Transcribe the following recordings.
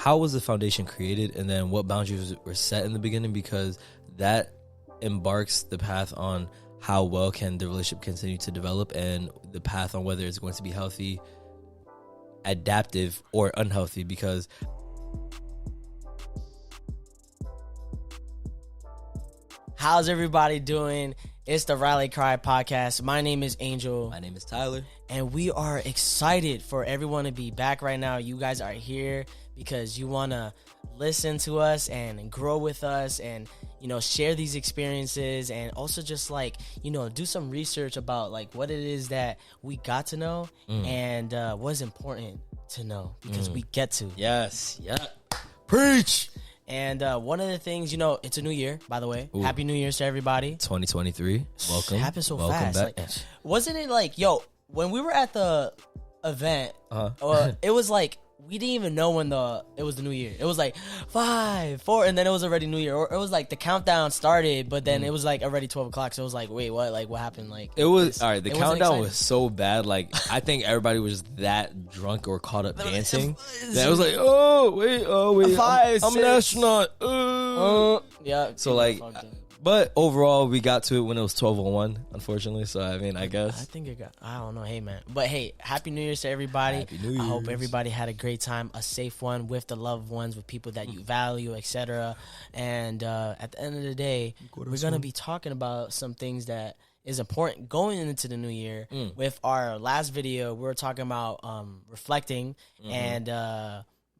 how was the foundation created, and then what boundaries were set in the beginning, because that embarks the path on how well can the relationship continue to develop, and the path on whether it's going to be healthy, adaptive, or unhealthy. Because how's everybody doing? It's the Rally Cry podcast. My name is Angel. my name is Tyler. And we are excited for everyone to be back right now. You guys are here because you want to listen to us and grow with us and, share these experiences, and also just do some research about what it is that we got to know and what's important to know, because we get to. Yes. Yeah. Preach. And one of the things, it's a new year, by the way. Ooh. Happy New Year's to everybody. 2023. Welcome. It happened so Welcome fast. Back. Wasn't it when we were at the event, it was we didn't even know when it was the new year. It was 5, 4, and then it was already New Year. Or it was the countdown started, but then it was already 12 o'clock. So it was wait, what? What happened? It was, all right, the countdown was so bad. I think everybody was that drunk or caught up dancing. That it was oh, wait. 5, I'm an astronaut. Yeah. So but overall, we got to it when it was 12:01, unfortunately. So, I guess. I think I don't know. Hey, man. But, hey, Happy New Year's to everybody. Happy New Year's. I hope everybody had a great time, a safe one with the loved ones, with people that you value, etc. And at the end of the day, we're going to be talking about some things that is important going into the new year. With our last video, we were talking about reflecting and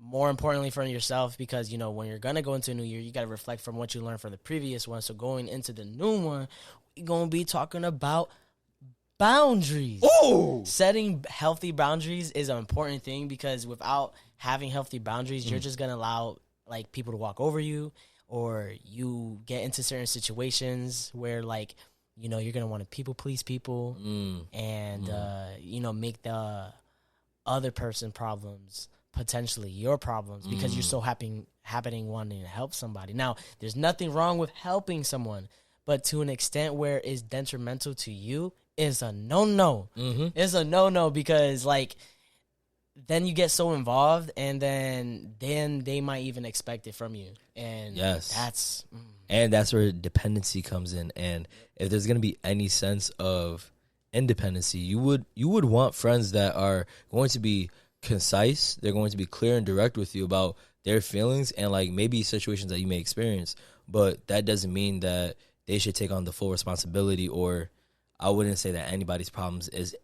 more importantly for yourself, because when you're gonna go into a new year, you got to reflect from what you learned from the previous one. So going into the new one, we're gonna be talking about boundaries. Ooh. Setting healthy boundaries is an important thing, because without having healthy boundaries, you're just gonna allow people to walk over you, or you get into certain situations where you're gonna want to people please people and make the other person problems potentially your problems, because you're so happening wanting to help somebody. Now, there's nothing wrong with helping someone, but to an extent where it's detrimental to you is a no-no. It's a no-no, because then you get so involved, and then they might even expect it from you. And yes, that's where dependency comes in. And if there's going to be any sense of independency, you would want friends that are going to be concise. They're going to be clear and direct with you about their feelings and maybe situations that you may experience, but that doesn't mean that they should take on the full responsibility. Or I wouldn't say that anybody's problems is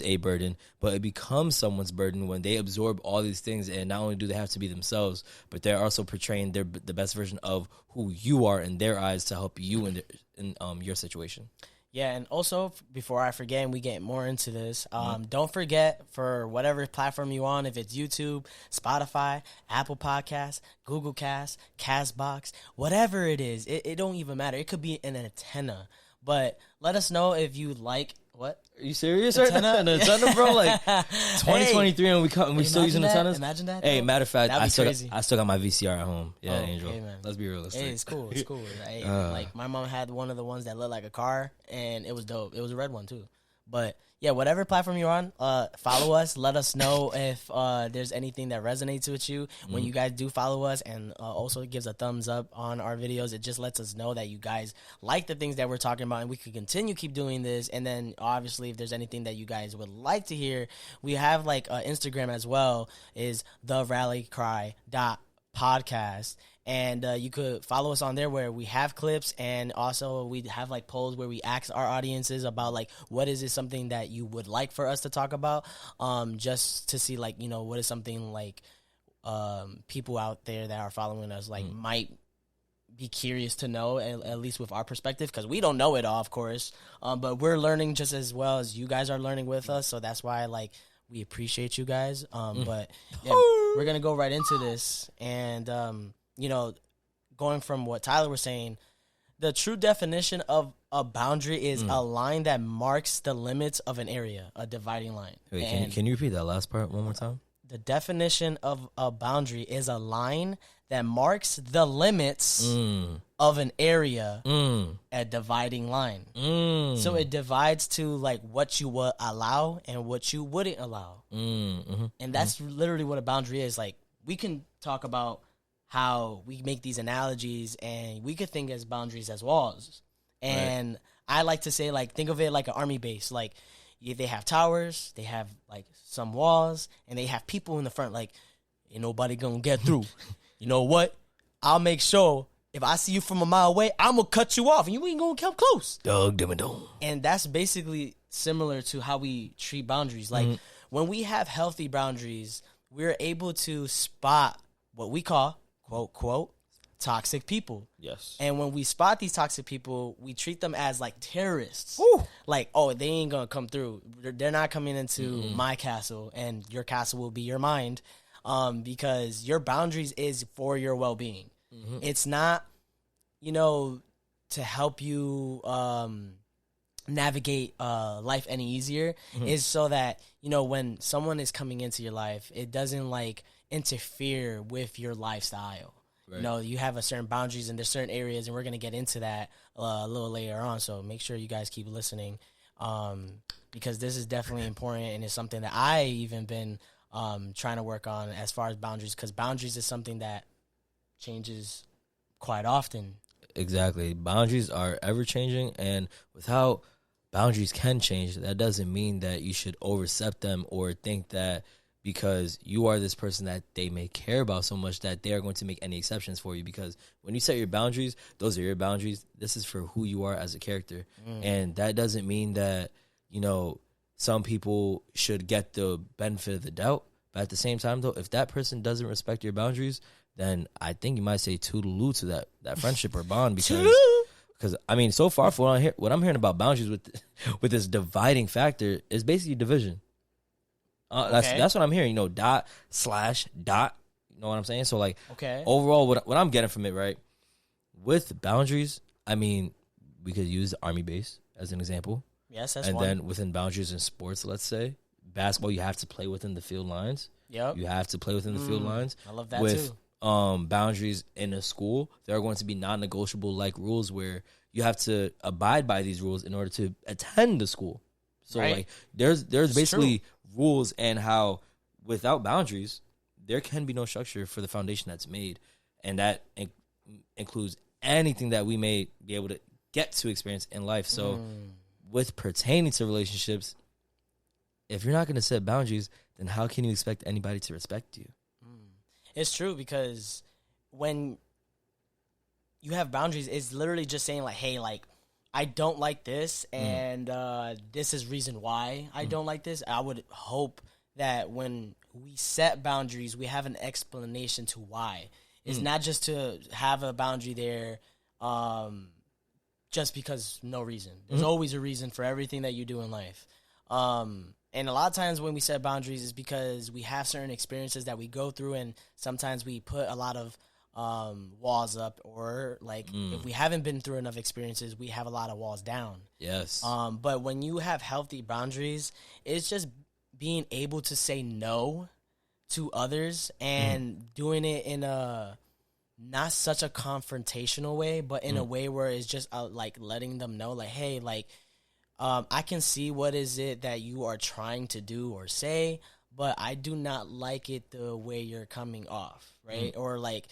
a burden, but it becomes someone's burden when they absorb all these things, and not only do they have to be themselves, but they're also portraying the best version of who you are in their eyes to help you in your situation. Yeah, and also, before I forget and we get more into this, don't forget, for whatever platform you're on, if it's YouTube, Spotify, Apple Podcasts, Google Cast, Castbox, whatever it is, it don't even matter. It could be an antenna. But let us know if you like... What? Are you serious right now? An antenna, bro? 2023 and we still using antennas? Imagine that. Hey, matter of fact, I still got my VCR at home. Yeah, Angel. Hey, man. Let's be realistic. Hey, it's cool. It's cool. Hey, my mom had one of the ones that looked like a car, and it was dope. It was a red one too. But yeah, whatever platform you're on, follow us. Let us know if there's anything that resonates with you. When you guys do follow us, and also gives a thumbs up on our videos, it just lets us know that you guys like the things that we're talking about, and we could keep doing this. And then obviously, if there's anything that you guys would like to hear, we have Instagram as well, is therallycry.podcast. And you could follow us on there, where we have clips, and also we have polls where we ask our audiences about what is it something that you would like for us to talk about, just to see what is something people out there that are following us might be curious to know, at least with our perspective, because we don't know it all, of course, but we're learning just as well as you guys are learning with us. So that's why we appreciate you guys. But yeah, we're gonna go right into this, and going from what Tyler was saying, the true definition of a boundary is a line that marks the limits of an area, a dividing line. Wait, can you repeat that last part one more time? The definition of a boundary is a line that marks the limits of an area, a dividing line. So it divides to what you would allow and what you wouldn't allow. And that's literally what a boundary is. we can talk about how we make these analogies, and we could think as boundaries as walls. And right. I like to say, like, think of it like an army base. Like, they have towers, they have, like, some walls, and they have people in the front. Like, ain't nobody gonna get through. You know what? I'll make sure if I see you from a mile away, I'm gonna cut you off, and you ain't gonna come close. Dog, dim and dome. And that's basically similar to how we treat boundaries. Like, when we have healthy boundaries, we're able to spot what we call, quote, quote, toxic people. Yes. And when we spot these toxic people, we treat them as, like, terrorists. Ooh. Like, oh, they ain't gonna come through. They're not coming into my castle, and your castle will be your mind, because your boundaries is for your well-being. It's not, you know, to help you navigate life any easier. It's so that, you know, when someone is coming into your life, it doesn't, like, interfere with your lifestyle. Right. You know, you have a certain boundaries, and there's certain areas, and we're going to get into that a little later on. So make sure you guys keep listening, because this is definitely important, and it's something that I even been trying to work on as far as boundaries, because boundaries is something that changes quite often. Exactly. Boundaries are ever changing, and without boundaries can change, that doesn't mean that you should overstep them or think that because you are this person that they may care about so much that they are going to make any exceptions for you. Because when you set your boundaries, those are your boundaries. This is for who you are as a character. And that doesn't mean that, you know, some people should get the benefit of the doubt. But at the same time, though, if that person doesn't respect your boundaries, then I think you might say toodaloo to that friendship or bond. Because I mean, so far, for what I'm hearing about boundaries with this dividing factor is basically division. That's what I'm hearing. You know, dot slash dot. You know what I'm saying? So, like, overall, what I'm getting from it, right? With boundaries, I mean, we could use the army base as an example. Yes, that's and one. then within boundaries in sports, let's say basketball, you have to play within the field lines. Yep. You have to play within the field lines. I love that too. Boundaries in a school, there are going to be non-negotiable like rules where you have to abide by these rules in order to attend the school. So like there's basically rules, and how without boundaries there can be no structure for the foundation that's made, and that includes anything that we may be able to get to experience in life. So with pertaining to relationships, if you're not going to set boundaries, then how can you expect anybody to respect you? It's true, because when you have boundaries, it's literally just saying, like, hey, like, I don't like this, and this is reason why I don't like this. I would hope that when we set boundaries, we have an explanation to why. It's not just to have a boundary there just because no reason. There's always a reason for everything that you do in life. And a lot of times when we set boundaries is because we have certain experiences that we go through, and sometimes we put a lot of walls up, or like if we haven't been through enough experiences, we have a lot of walls down. Yes. But when you have healthy boundaries, it's just being able to say no to others, and doing it in a not such a confrontational way, but in a way where it's just like letting them know, like, hey, like, I can see what is it that you are trying to do or say, but I do not like it the way you're coming off, right? Or like,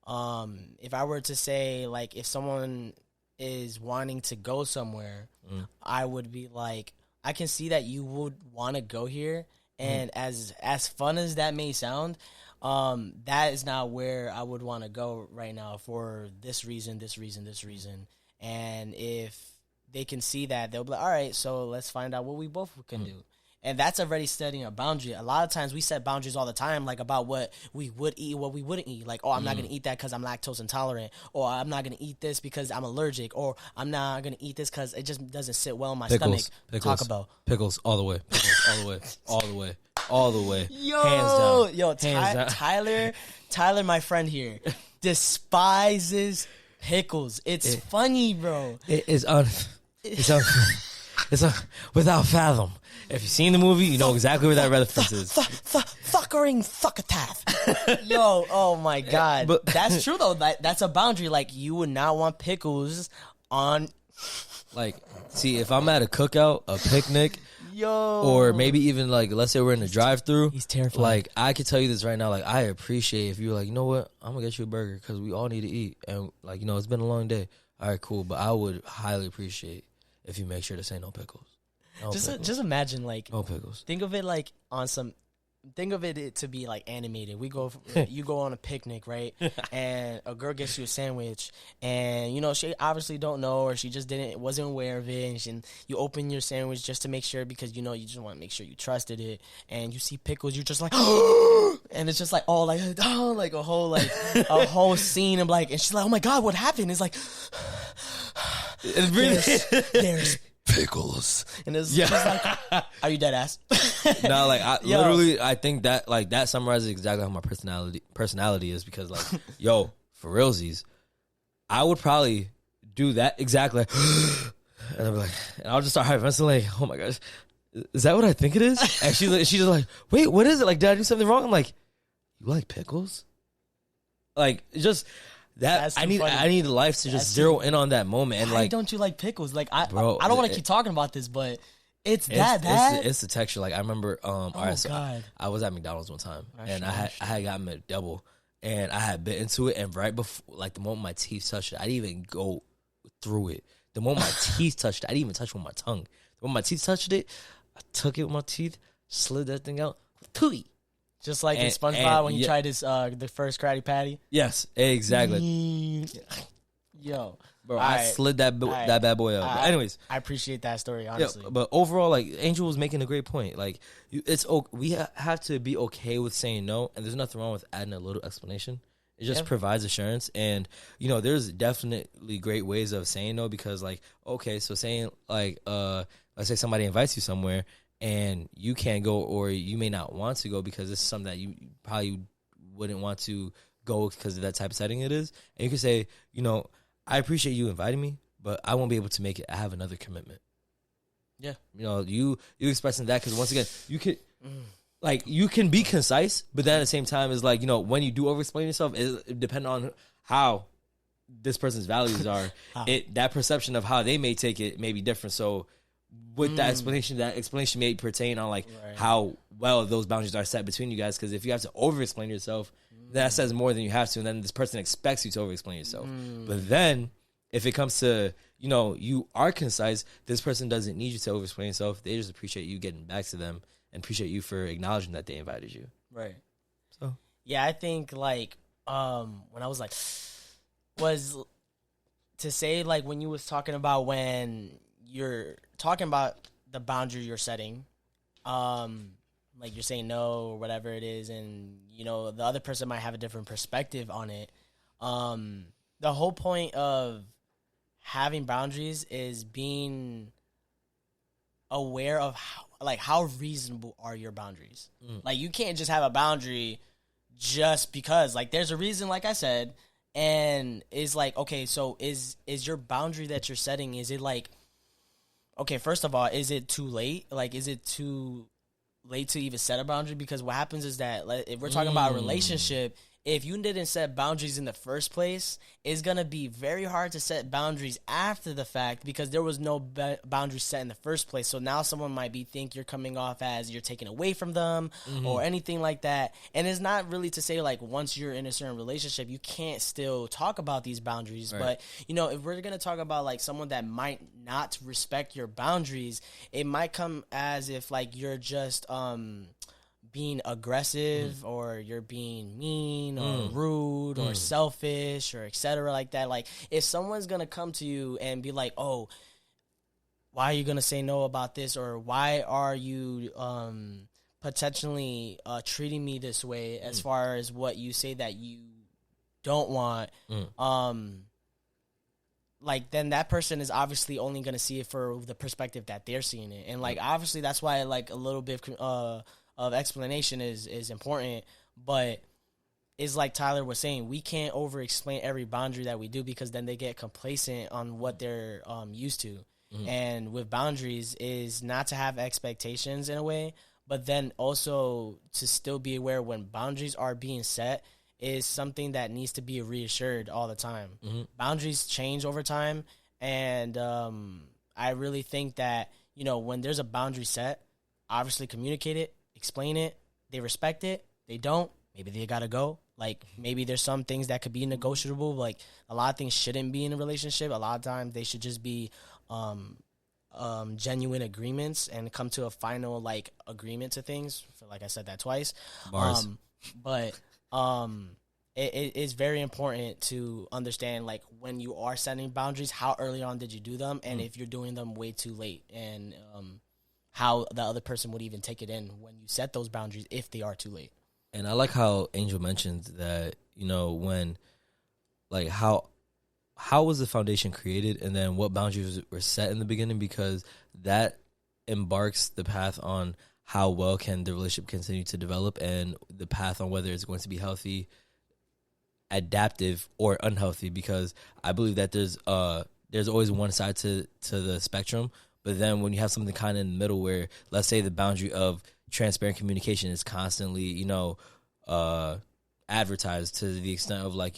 if I were to say, like, if someone is wanting to go somewhere, I would be like, I can see that you would want to go here, and as fun as that may sound, that is not where I would want to go right now for this reason. And if they can see that, they'll be like, all right, so let's find out what we both can do. And that's already setting a boundary. A lot of times we set boundaries all the time, like about what we would eat and what we wouldn't eat. Like, oh, I'm not going to eat that because I'm lactose intolerant. Or I'm not going to eat this because I'm allergic. Or I'm not going to eat this because it just doesn't sit well in my stomach. Talk about pickles all the way. Pickles all the way. All the way. All the way. Hands down. Hands Tyler, my friend here, despises pickles. It's funny, bro. It's without fathom. If you've seen the movie, you know exactly where that reference is. Fuckering fuckatath. Yo, oh my God. But that's true, though. That's a boundary. Like, you would not want pickles on... Like, see, if I'm at a cookout, a picnic, Yo. Or maybe even like, let's say we're in a drive-through. He's terrified. Like, I could tell you this right now. Like, I appreciate if you're like, you know what, I'm gonna get you a burger because we all need to eat, and like, you know, it's been a long day. All right, cool. But I would highly appreciate if you make sure to say no pickles. No pickles. Just imagine, like, no pickles. Think of it like on some. Think of it to be like animated. You go on a picnic, right? And a girl gets you a sandwich, and you know she obviously don't know, or she just wasn't aware of it. And you open your sandwich just to make sure, because you know you just want to make sure you trusted it. And you see pickles, you're just like, and it's just like all like a whole scene of like, and she's like, oh my god, what happened? It's like, there's pickles, and it's just like, are you dead ass? No, like I think that like that summarizes exactly how my personality is, because like, yo, for realsies, I would probably do that exactly, and I'll be like, and I'll just start hyperventilating, like, oh my gosh, is that what I think it is? And she's just like, wait, what is it? Like, did I do something wrong? I'm like, you like pickles? Like, just that I need life to just zero in on that moment. And why like, don't you like pickles? Like, I don't want to keep talking about this, but it's bad. It's the texture. Like, I remember, all right, so God. I was at McDonald's one time, and I had gotten a double, and I had bit into it, and right before, like, the moment my teeth touched it, I didn't even go through it. The moment my teeth touched it, I didn't even touch it with my tongue. When my teeth touched it, I took it with my teeth, slid that thing out, tooey. Just like in SpongeBob when you tried his the first Krabby Patty. Yes, exactly. Yo, bro, I slid that bad boy out. But anyways, I appreciate that story, honestly. Yeah, but overall, like, Angel was making a great point. Like, we have to be okay with saying no, and there's nothing wrong with adding a little explanation. It just provides assurance, and you know, there's definitely great ways of saying no, because like, okay, so saying like, let's say somebody invites you somewhere, and you can't go, or you may not want to go because this is something that you probably wouldn't want to go because of that type of setting it is. And you can say, you know, I appreciate you inviting me, but I won't be able to make it. I have another commitment. Yeah. You know, you expressing that, because once again, you could, like, you can be concise, but then at the same time, is like, you know, when you do over-explain yourself, it depends on how this person's values are. That perception of how they may take it may be different. So with that explanation may pertain on like how well those boundaries are set between you guys. Because if you have to over-explain yourself, that says more than you have to, and then this person expects you to over-explain yourself. But then if it comes to, you know, you are concise, this person doesn't need you to over-explain yourself. They just appreciate you getting back to them and appreciate you for acknowledging that they invited you. Right. So yeah, I think like when I was like, was to say like when you was talking about when you're talking about the boundary you're setting, like you're saying no or whatever it is, and you know the other person might have a different perspective on it. The whole point of having boundaries is being aware of how reasonable are your boundaries. Like, you can't just have a boundary just because, like, there's a reason, like I said, and it's like, okay, so is your boundary that you're setting, is it like, okay, first of all, is it too late? Like, is it too late to even set a boundary? Because what happens is that, like, if we're talking about a relationship, if you didn't set boundaries in the first place, it's going to be very hard to set boundaries after the fact, because there was no boundaries set in the first place. So now someone might think you're coming off as you're taking away from them or anything like that. And it's not really to say, like, once you're in a certain relationship, you can't still talk about these boundaries. Right. But, you know, if we're going to talk about, like, someone that might not respect your boundaries, it might come as if, like, you're just being aggressive or you're being mean or rude or selfish or etc. like that. Like, if someone's gonna come to you and be like, oh, why are you gonna say no about this, or why are you potentially treating me this way as far as what you say that you don't want, like, then that person is obviously only gonna see it for the perspective that they're seeing it. And like, obviously that's why, like, a little bit of explanation is important, but it's like Tyler was saying, we can't over explain every boundary that we do, because then they get complacent on what they're used to. And with boundaries is not to have expectations in a way, but then also to still be aware when boundaries are being set is something that needs to be reassured all the time. Boundaries change over time, and I really think that when there's a boundary set, obviously communicate it, explain it. They respect it. They don't. Maybe they gotta go. Like, maybe there's some things that could be negotiable. Like, a lot of things shouldn't be in a relationship. A lot of times they should just be genuine agreements and come to a final, like, agreement to things. I feel like I said that twice. Bars. But it is very important to understand, like, when you are setting boundaries, how early on did you do them, and if you're doing them way too late, and how the other person would even take it in when you set those boundaries if they are too late. And I like how Angel mentioned that, when, like, how was the foundation created, and then what boundaries were set in the beginning, because that embarks the path on how well can the relationship continue to develop, and the path on whether it's going to be healthy, adaptive, or unhealthy. Because I believe that there's always one side to the spectrum, but then when you have something kind of in the middle, where, let's say, the boundary of transparent communication is constantly, advertised to the extent of, like,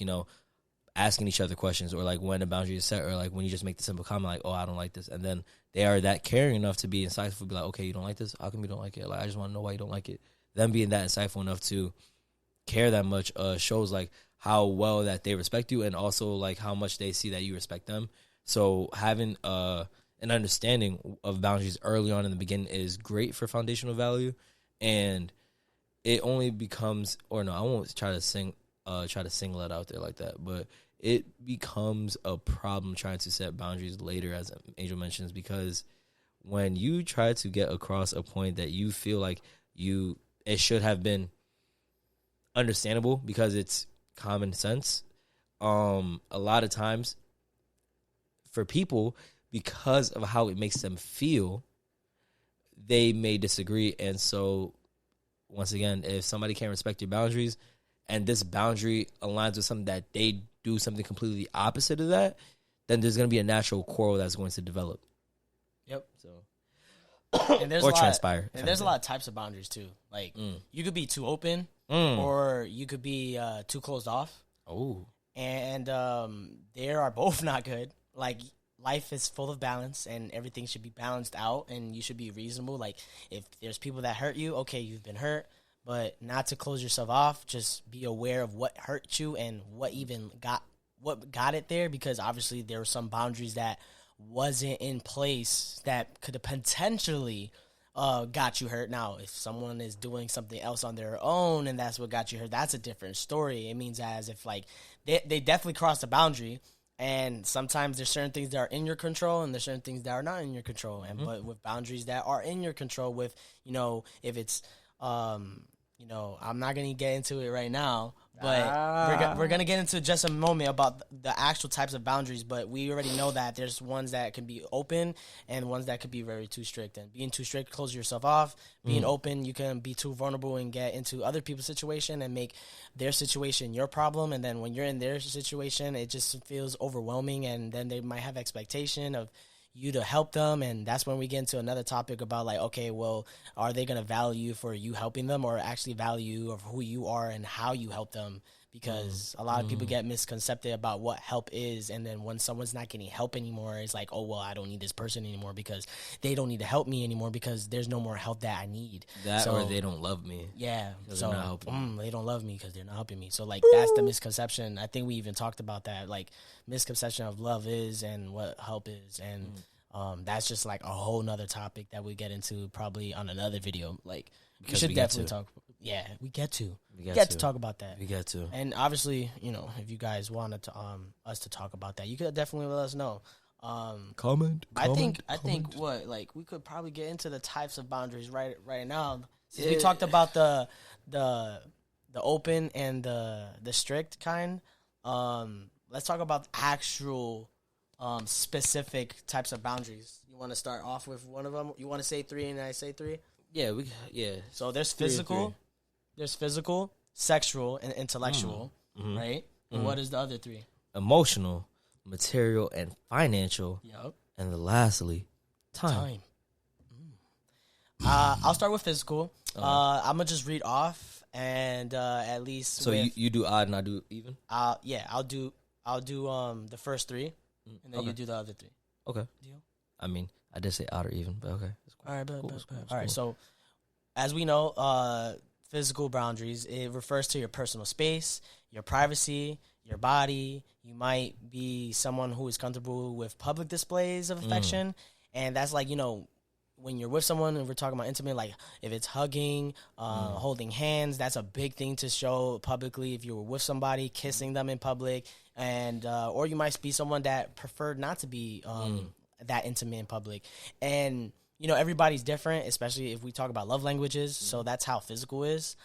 asking each other questions, or, like, when a boundary is set, or, like, when you just make the simple comment, like, oh, I don't like this, and then they are that caring enough to be insightful, be like, okay, you don't like this? How come you don't like it? Like, I just want to know why you don't like it. Them being that insightful enough to care that much shows, like, how well that they respect you, and also, like, how much they see that you respect them. So having an understanding of boundaries early on in the beginning is great for foundational value, and it only becomes, or no, I won't try to single it out there like that, but it becomes a problem trying to set boundaries later, as Angel mentions, because when you try to get across a point that you feel like it should have been understandable because it's common sense, a lot of times for people, because of how it makes them feel, they may disagree. And so, once again, if somebody can't respect your boundaries, and this boundary aligns with something that they do something completely opposite of that, then there's going to be a natural quarrel that's going to develop. Yep. So, and there's or a lot, transpire. And there's a lot of types of boundaries too. Like, you could be too open, or you could be too closed off. Oh. And they are both not good. Like, life is full of balance, and everything should be balanced out, and you should be reasonable. Like, if there's people that hurt you, okay, you've been hurt, but not to close yourself off. Just be aware of what hurt you and what got it there, because obviously there were some boundaries that wasn't in place that could have potentially got you hurt. Now, if someone is doing something else on their own and that's what got you hurt, that's a different story. It means as if, like, they definitely crossed the boundary. And sometimes there's certain things that are in your control, and there's certain things that are not in your control. And but with boundaries that are in your control, with, if it's I'm not gonna get into it right now, but we're gonna get into just a moment about the actual types of boundaries. But we already know that there's ones that can be open and ones that could be very too strict. And being too strict, close yourself off. Being open, you can be too vulnerable and get into other people's situation and make their situation your problem. And then when you're in their situation, it just feels overwhelming. And then they might have expectation of you to help them, and that's when we get into another topic about, like, okay, well, are they going to value you for you helping them, or actually value of who you are and how you help them? Because a lot of people get misconcepted about what help is, and then when someone's not getting help anymore, it's like, oh, well, I don't need this person anymore because they don't need to help me anymore because there's no more help that I need. Or they don't love me. Yeah, so they don't love me because they're not helping me. So, like, that's the misconception. I think we even talked about that, like, misconception of love is and what help is, and that's just, like, a whole nother topic that we get into probably on another video. Like, we should definitely talk. Yeah, we get to talk about that. We get to. And obviously, if you guys wanted to us to talk about that, you could definitely let us know. Comment. I think we could probably get into the types of boundaries right now. Since we talked about the open and the strict kind, let's talk about actual specific types of boundaries. You want to start off with one of them? You want to say 3 and I say 3? Yeah, So there's physical. There's physical, sexual, and intellectual, right? And what is the other 3? Emotional, material, and financial. Yep. And lastly, time. I'll start with physical. I'm gonna just read off, and at least. So you do odd and I do even. Yeah, I'll do the first 3, and then you do the other 3. Okay. Deal. I mean, I did say odd or even, but okay. All right, Cool. all right. So, as we know, physical boundaries, it refers to your personal space, your privacy, your body. You might be someone who is comfortable with public displays of affection, and that's like, when you're with someone and we're talking about intimate, like if it's hugging, holding hands, that's a big thing to show publicly. If you were with somebody, kissing them in public, and or you might be someone that preferred not to be that intimate in public. And everybody's different, especially if we talk about love languages. So that's how physical is.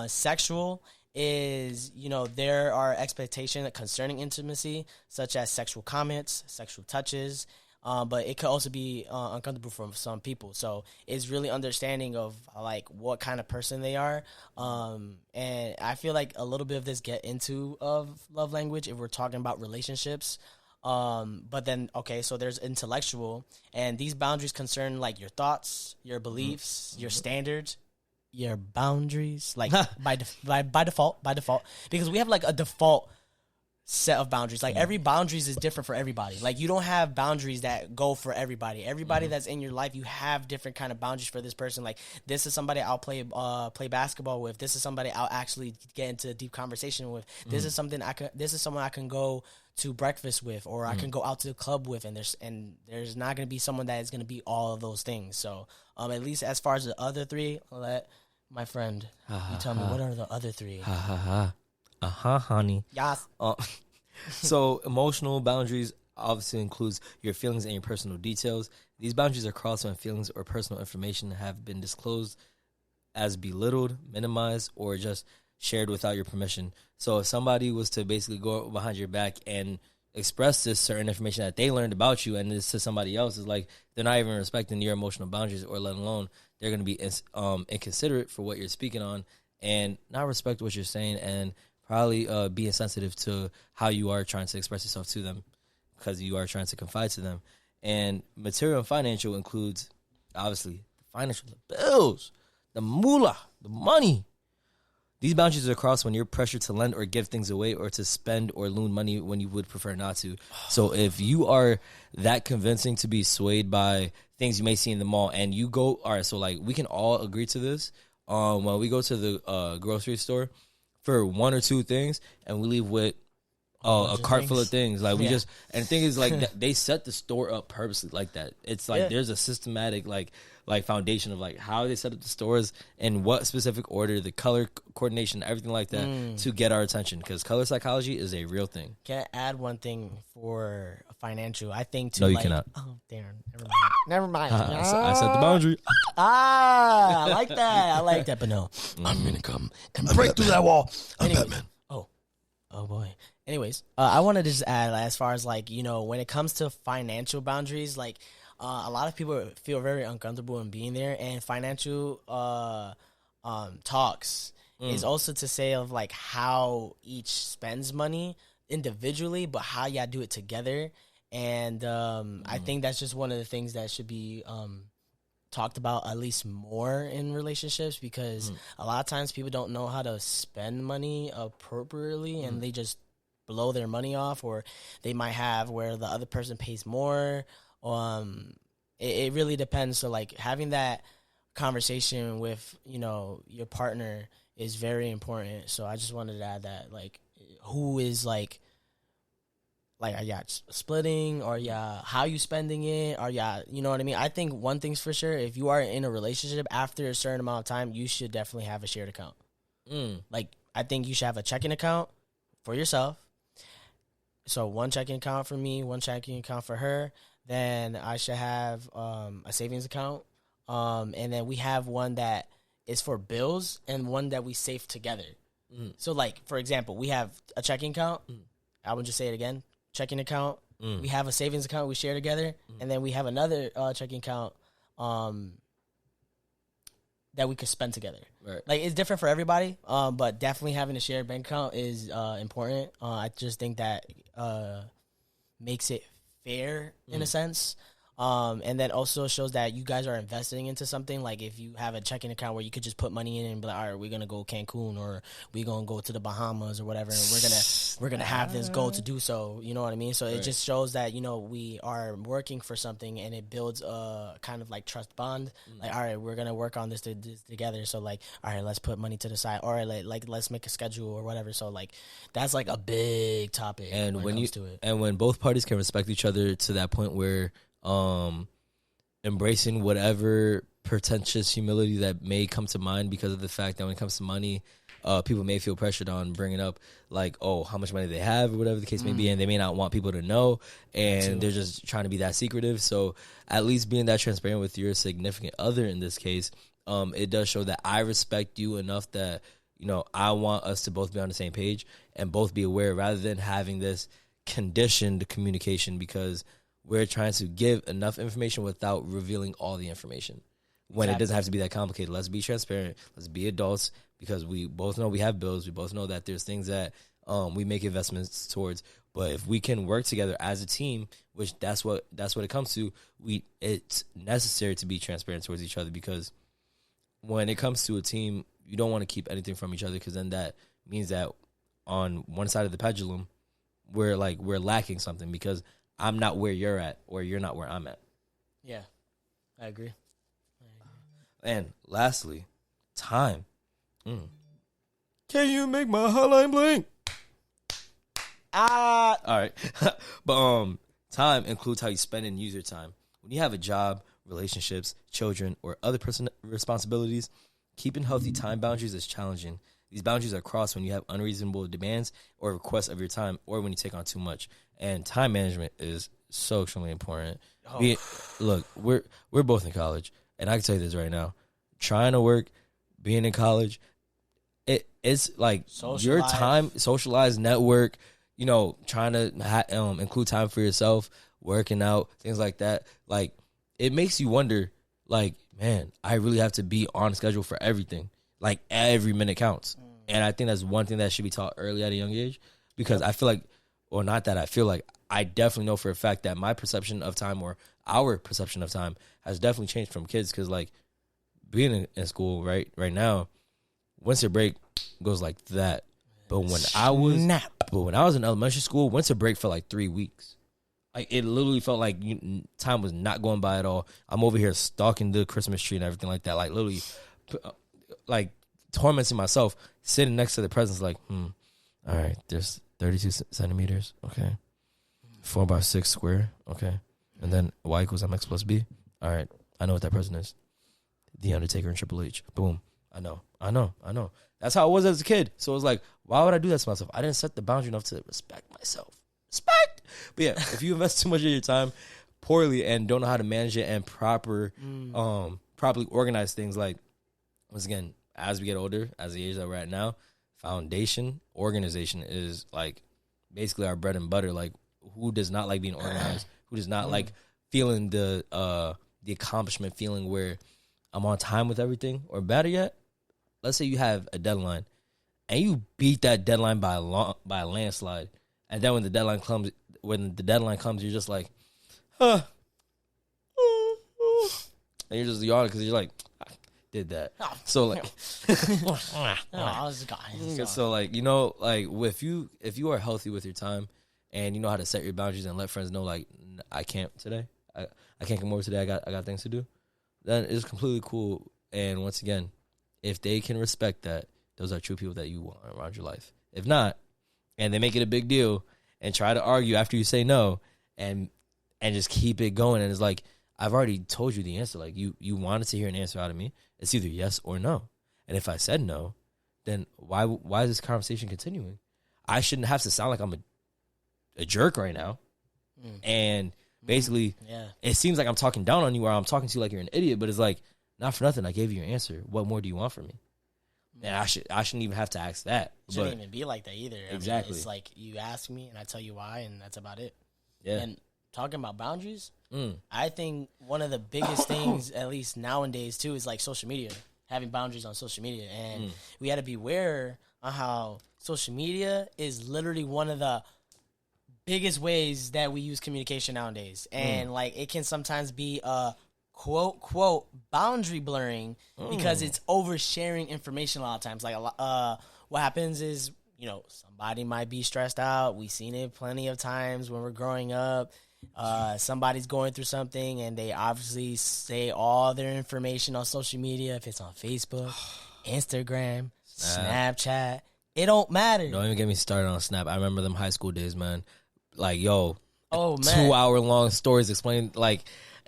Sexual is, there are expectations concerning intimacy, such as sexual comments, sexual touches, but it could also be uncomfortable for some people. So it's really understanding of like what kind of person they are. And I feel like a little bit of this get into of love language if we're talking about relationships. But then, okay, so there's intellectual, and these boundaries concern like your thoughts, your beliefs, your standards, your boundaries, like by default, because we have like a default set of boundaries. Like every boundaries is different for everybody. Like you don't have boundaries that go for everybody. Everybody that's in your life, you have different kind of boundaries for this person. Like this is somebody I'll play basketball with. This is somebody I'll actually get into a deep conversation with. This is something this is someone I can go to breakfast with, or I can go out to the club with, and there's not going to be someone that is going to be all of those things. So at least as far as the other three, I'll let my friend you tell me what are the other three. Honey. Yes. So emotional boundaries obviously includes your feelings and your personal details. These boundaries are crossed when feelings or personal information have been disclosed as belittled, minimized, or just shared without your permission. So if somebody was to basically go behind your back and express this certain information that they learned about you, and this to somebody else, is like they're not even respecting your emotional boundaries, or let alone they're going to be inconsiderate for what you're speaking on and not respect what you're saying, and probably be insensitive to how you are trying to express yourself to them, because you are trying to confide to them. And material and financial includes, obviously, the financial, the bills, the moolah, the money. These boundaries are crossed when you're pressured to lend or give things away, or to spend or loan money when you would prefer not to. So if you are that convincing to be swayed by things you may see in the mall, and you go, all right, so like we can all agree to this. When we go to the grocery store for one or two things, and we leave with a cart full of things, like we just, and the thing is like they set the store up purposely like that. It's like there's a systematic like foundation of like how they set up the stores and what specific order, the color coordination, everything like that to get our attention, because color psychology is a real thing. Can I add one thing for financial? I think No, you cannot. Oh, damn. Never mind. I set the boundary. I like that. But no, I'm gonna come and break through that wall. I'm Batman. Oh boy. Anyways, I wanted to just add, as far as like, when it comes to financial boundaries, like a lot of people feel very uncomfortable in being there, and financial talks is also to say of like how each spends money individually, but how y'all do it together. And I think that's just one of the things that should be talked about at least more in relationships, because a lot of times people don't know how to spend money appropriately, and they just blow their money off, or they might have where the other person pays more. It really depends. So like having that conversation with your partner is very important. So I just wanted to add that, like, who is like are y'all splitting, or how you spending it, or you know what I mean? I think one thing's for sure, if you are in a relationship, after a certain amount of time, you should definitely have a shared account. Like I think you should have a checking account for yourself. So one checking account for me, one checking account for her. Then I should have a savings account. And then we have one that is for bills, and one that we save together. So like, for example, we have a checking account. I would just say it again. Checking account. We have a savings account we share together. And then we have another checking account that we could spend together. Right. Like, it's different for everybody, but definitely having a shared bank account is important. I just think that makes it fair in a sense. And then also shows that you guys are investing into something. Like if you have a checking account where you could just put money in and be like, all right, we're gonna go Cancun or we're gonna go to the Bahamas or whatever, and we're gonna have this goal to do so. You know what I mean? So it just shows that, you know, we are working for something, and it builds a kind of like trust bond. Like, all right, we're gonna work on this together. So like, all right, let's put money to the side. All right, like let's make a schedule or whatever. So like, that's like a big topic. And when it you comes to it. and when both parties can respect each other to that point where embracing whatever pretentious humility that may come to mind because of the fact that when it comes to money, people may feel pressured on bringing up like, oh, how much money they have or whatever the case may be, and they may not want people to know, and they're just trying to be that secretive. So at least being that transparent with your significant other in this case, it does show that I respect you enough that, you know, I want us to both be on the same page and both be aware, rather than having this conditioned communication because we're trying to give enough information without revealing all the information. When it doesn't have to be that complicated. Let's be transparent. Let's be adults, because we both know we have bills. We both know that there's things that we make investments towards. But if we can work together as a team, which that's what it comes to, it's necessary to be transparent towards each other, because when it comes to a team, you don't want to keep anything from each other, because then that means that on one side of the pendulum, we're lacking something, because I'm not where you're at, or you're not where I'm at. Yeah, I agree. And lastly, time. Can you make my hotline blink? All right. But time includes how you spend and use your time. When you have a job, relationships, children, or other personal responsibilities, keeping healthy time boundaries is challenging. These boundaries are crossed when you have unreasonable demands or requests of your time, or when you take on too much. And time management is so extremely important. Look, we're both in college, and I can tell you this right now: trying to work, being in college, it's like your time, socialize, network. You know, trying to include time for yourself, working out, things like that. Like, it makes you wonder, like, man, I really have to be on schedule for everything. Like, every minute counts. And I think that's one thing that should be taught early at a young age, because I feel like, or not that I feel like, I definitely know for a fact that my perception of time, or our perception of time, has definitely changed from kids. Because, like, being in school right now, winter break goes like that. But when I was in elementary school, winter break felt like 3 weeks. Like, it literally felt like time was not going by at all. I'm over here stalking the Christmas tree and everything like that. Like, literally, like, tormenting myself, sitting next to the presents, like, all right, there's 32 centimeters, okay, 4x6 square, okay, and then y equals mx plus b. All right, I know what that present is. The Undertaker and Triple H. Boom. I know. That's how it was as a kid. So it was like, why would I do that to myself? I didn't set the boundary enough to respect myself. Respect. But yeah, if you invest too much of your time poorly and don't know how to manage it and properly organize things, like, once again, as we get older, as the age that we're at now, foundation, organization is like basically our bread and butter. Like, who does not like being organized? Who does not like feeling the accomplishment feeling where I'm on time with everything? Or better yet, let's say you have a deadline and you beat that deadline by a landslide, and then when the deadline comes, you're just like, and you're just yawning because you're like, did that. So like, so like, you know, like, if you are healthy with your time and you know how to set your boundaries and let friends know, like, I can't today, I can't come over today, I got things to do, then it's completely cool. And once again, if they can respect that, those are true people that you want around your life. If not, and they make it a big deal and try to argue after you say no, and just keep it going, and it's like, I've already told you the answer. Like, you wanted to hear an answer out of me. It's either yes or no. And if I said no, then why is this conversation continuing? I shouldn't have to sound like I'm a jerk right now. And basically, it seems like I'm talking down on you, or I'm talking to you like you're an idiot, but it's like, not for nothing, I gave you your answer. What more do you want from me? And I shouldn't even have to ask that. It shouldn't even be like that either. Exactly. I mean, it's like, you ask me and I tell you why, and that's about it. Yeah. And talking about boundaries, I think one of the biggest things, at least nowadays too, is like social media, having boundaries on social media. And we got to be aware on how social media is literally one of the biggest ways that we use communication nowadays. And like it can sometimes be quote boundary blurring because it's oversharing information a lot of times. Like what happens is, you know, somebody might be stressed out. We've seen it plenty of times when we're growing up. Somebody's going through something and they obviously say all their information on social media. If it's on Facebook, Instagram, Snapchat, it don't matter. Don't even get me started on Snap. I remember them high school days, man. Like, yo, oh man, 2-hour long stories explaining, like,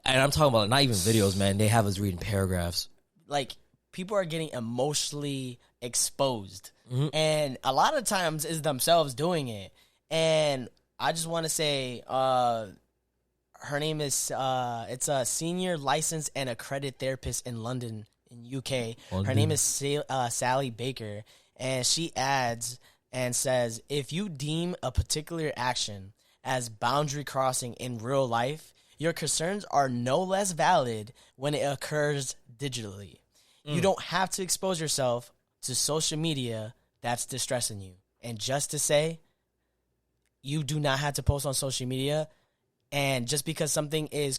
and I'm talking about not even videos, man. They have us reading paragraphs. Like, people are getting emotionally exposed, and a lot of times it's themselves doing it. And I just want to say, her name is it's a senior licensed and accredited therapist in London, in UK. Her name is Sally Baker, and she adds and says, if you deem a particular action as boundary crossing in real life, your concerns are no less valid when it occurs digitally. You don't have to expose yourself to social media that's distressing you. And just to say, you do not have to post on social media. And just because something is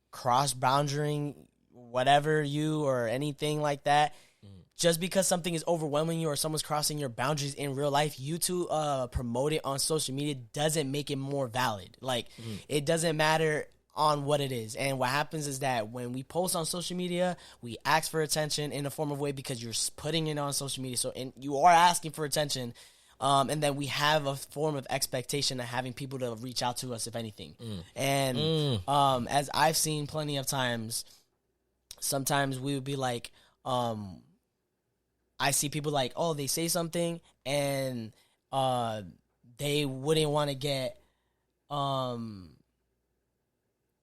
cross-boundarying whatever you or anything like that, just because something is overwhelming you or someone's crossing your boundaries in real life, you to promote it on social media doesn't make it more valid. Like, it doesn't matter on what it is. And what happens is that when we post on social media, we ask for attention in a form of way because you're putting it on social media. So, and you are asking for attention. And then we have a form of expectation of having people to reach out to us, if anything. And as I've seen plenty of times, sometimes we would be like, I see people like, oh, they say something and they wouldn't want to get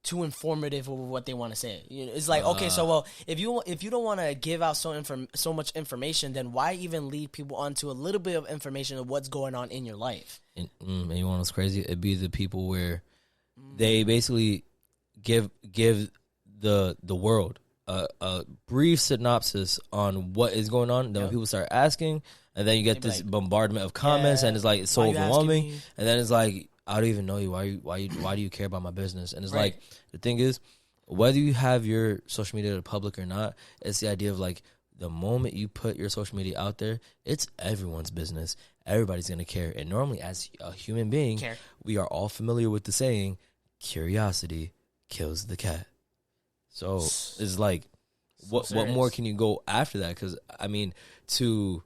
too informative of what they want to say. You know, it's like, okay, so well, if you don't want to give out so much information, then why even lead people onto a little bit of information of what's going on in your life? And you know what's crazy? It'd be the people where they basically give the world a brief synopsis on what is going on. Then when people start asking, and then you get this like, bombardment of comments, and it's like it's so overwhelming. And then it's like, I don't even know you. Why do you care about my business? And it's like, the thing is, whether you have your social media to public or not, it's the idea of like, the moment you put your social media out there, it's everyone's business. Everybody's going to care. And normally, as a human being, we are all familiar with the saying, curiosity kills the cat. So it's like, what more can you go after that? Because, I mean, to